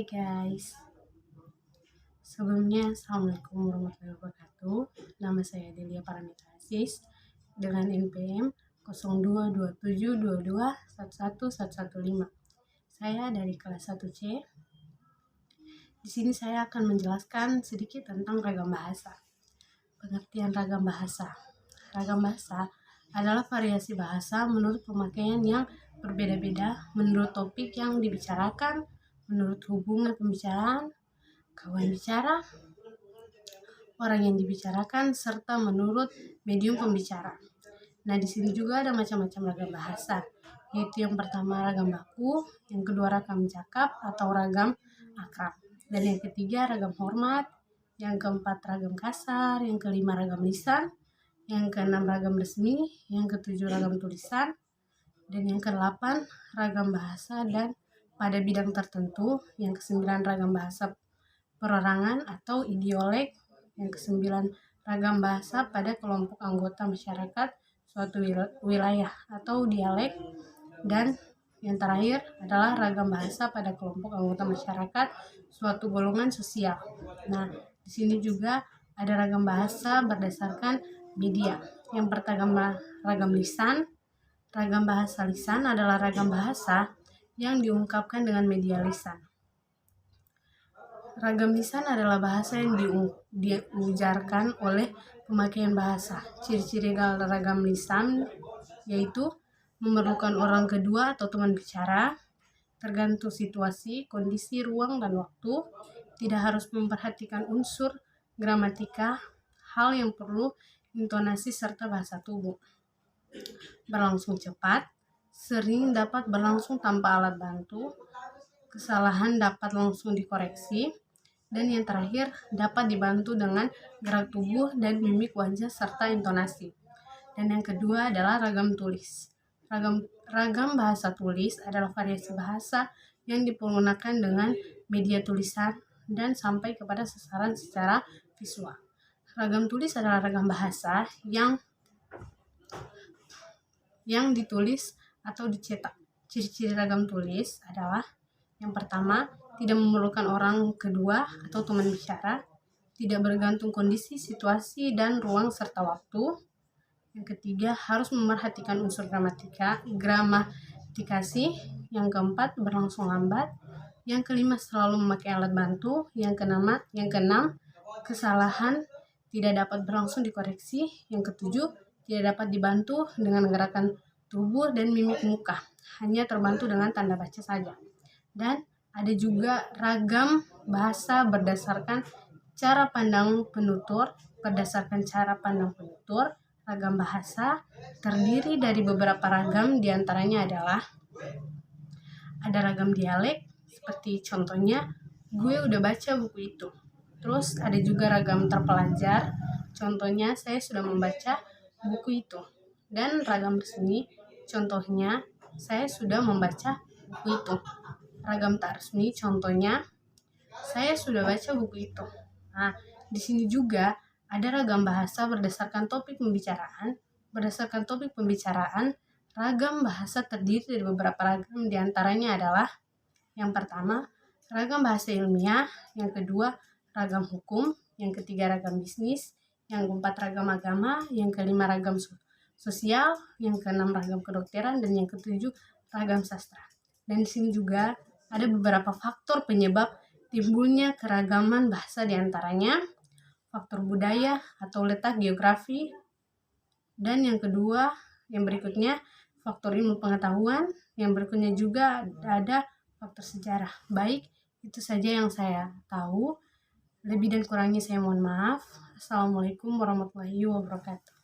Guys, sebelumnya Assalamualaikum warahmatullahi wabarakatuh. Nama saya Delia Paramita Aziz dengan NPM 022722111115. Saya dari kelas 1C. Di sini saya akan menjelaskan sedikit tentang ragam bahasa. Pengertian ragam bahasa. Ragam bahasa adalah variasi bahasa menurut pemakaian yang berbeda-beda, menurut topik yang dibicarakan, menurut hubungan pembicaraan, kawan bicara, orang yang dibicarakan, serta menurut medium pembicara. Nah, di sini juga ada macam-macam ragam bahasa, yaitu yang pertama ragam baku, yang kedua ragam cakap atau ragam akrab, dan yang ketiga ragam hormat, yang keempat ragam kasar, yang kelima ragam lisan, yang keenam ragam resmi, yang ketujuh ragam tulisan, dan yang kedelapan ragam bahasa dan pada bidang tertentu, yang kesembilan ragam bahasa perorangan atau idiolek, yang kesembilan ragam bahasa pada kelompok anggota masyarakat suatu wilayah atau dialek, dan yang terakhir adalah ragam bahasa pada kelompok anggota masyarakat suatu golongan sosial. Nah, di sini juga ada ragam bahasa berdasarkan media. Yang pertama ragam lisan. Ragam bahasa lisan adalah ragam bahasa yang diungkapkan dengan media lisan. Ragam lisan adalah bahasa yang diujarkan oleh pemakaian bahasa. Ciri-ciri ragam lisan yaitu memerlukan orang kedua atau teman bicara, tergantung situasi, kondisi, ruang, dan waktu, tidak harus memperhatikan unsur gramatika, hal yang perlu intonasi serta bahasa tubuh. Berlangsung cepat, sering dapat berlangsung tanpa alat bantu, kesalahan dapat langsung dikoreksi, dan yang terakhir dapat dibantu dengan gerak tubuh dan mimik wajah serta intonasi. Dan yang kedua adalah ragam tulis. Ragam bahasa tulis adalah variasi bahasa yang dipergunakan dengan media tulisan dan sampai kepada sasaran secara visual. Ragam tulis adalah ragam bahasa yang ditulis atau dicetak. Ciri-ciri ragam tulis adalah yang pertama, tidak memerlukan orang kedua atau teman bicara, tidak bergantung kondisi, situasi, dan ruang serta waktu. Yang ketiga, harus memerhatikan unsur gramatikasi. Yang keempat, berlangsung lambat. Yang kelima, selalu memakai alat bantu. Yang keenam, kesalahan tidak dapat berlangsung dikoreksi. Yang ketujuh, tidak dapat dibantu dengan gerakan tubuh dan mimik muka, hanya terbantu dengan tanda baca saja. Dan ada juga ragam bahasa berdasarkan cara pandang penutur. Berdasarkan cara pandang penutur, ragam bahasa terdiri dari beberapa ragam, diantaranya adalah ada ragam dialek, seperti contohnya, gue udah baca buku itu. Terus ada juga ragam terpelajar, contohnya, saya sudah membaca buku itu. Dan ragam resmi, contohnya, saya sudah membaca buku itu. Ragam tak resmi, contohnya, saya sudah baca buku itu. Nah, di sini juga ada ragam bahasa berdasarkan topik pembicaraan. Berdasarkan topik pembicaraan, ragam bahasa terdiri dari beberapa ragam, diantaranya adalah yang pertama, ragam bahasa ilmiah, yang kedua, ragam hukum, yang ketiga, ragam bisnis, yang keempat, ragam agama, yang kelima, ragam sosial, yang keenam, ragam kedokteran, dan yang ketujuh, ragam sastra. Dan di sini juga ada beberapa faktor penyebab timbulnya keragaman bahasa, diantaranya faktor budaya atau letak geografi, dan yang kedua, yang berikutnya, faktor ilmu pengetahuan, yang berikutnya juga ada faktor sejarah. Baik, itu saja yang saya tahu. Lebih dan kurangnya saya mohon maaf. Assalamualaikum warahmatullahi wabarakatuh.